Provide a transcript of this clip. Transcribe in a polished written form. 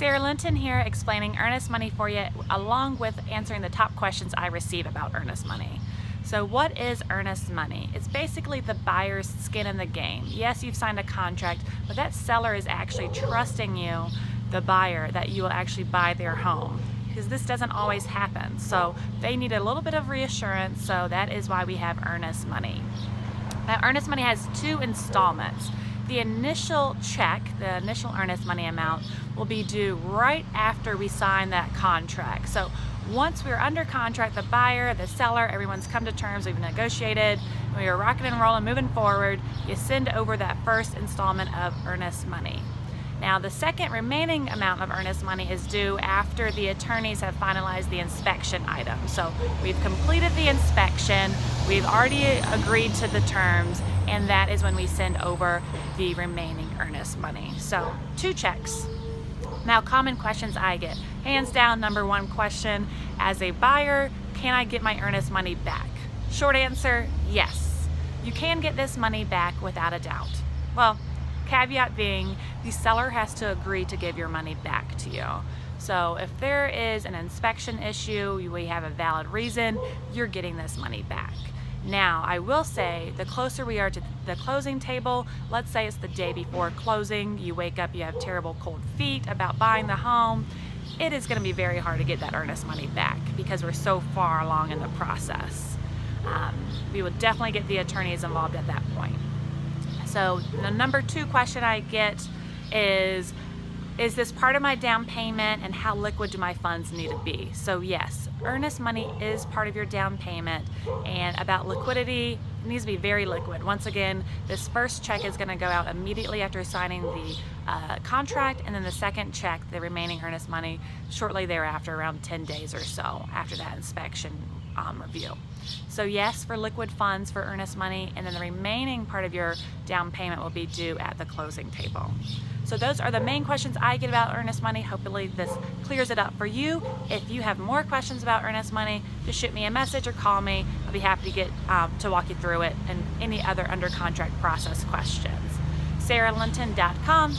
Sara, Linton here, explaining earnest money for you, along with answering the top questions I receive about earnest money. So what is earnest money? It's basically the buyer's skin in the game. Yes, you've signed a contract, but that seller is actually trusting you, the buyer, that you will actually buy their home, because this doesn't always happen. So they need a little bit of reassurance, so that is why we have earnest money. Now, earnest money has two installments. The initial check, the initial earnest money amount, will be due right after we sign that contract. So once we're under contract, the buyer, the seller, everyone's come to terms, we've negotiated, we are rocking and rolling, moving forward, you send over that first installment of earnest money. Now, the second remaining amount of earnest money is due after the attorneys have finalized the inspection item. So we've completed the inspection, we've already agreed to the terms, and that is when we send over the remaining earnest money. So 2 checks. Now, common questions I get. Hands down, number 1 question, as a buyer, can I get my earnest money back? Short answer, yes. You can get this money back without a doubt. Well, caveat being, the seller has to agree to give your money back to you. So if there is an inspection issue, we have a valid reason, you're getting this money back. Now, I will say, the closer we are to the closing table, let's say it's the day before closing, you wake up, you have terrible cold feet about buying the home, it is going to be very hard to get that earnest money back because we're so far along in the process. We would definitely get the attorneys involved at that point. So the number 2 question I get is this part of my down payment, and how liquid do my funds need to be? So yes, earnest money is part of your down payment, and about liquidity, it needs to be very liquid. Once again, this first check is going to go out immediately after signing the contract, and then the second check, the remaining earnest money, shortly thereafter, around 10 days or so after that inspection review. So yes, for liquid funds for earnest money, and then the remaining part of your down payment will be due at the closing table. So those are the main questions I get about earnest money. Hopefully this clears it up for you. If you have more questions about earnest money, just shoot me a message or call me. I'll be happy to get to walk you through it and any other under contract process questions. SaraLinton.com.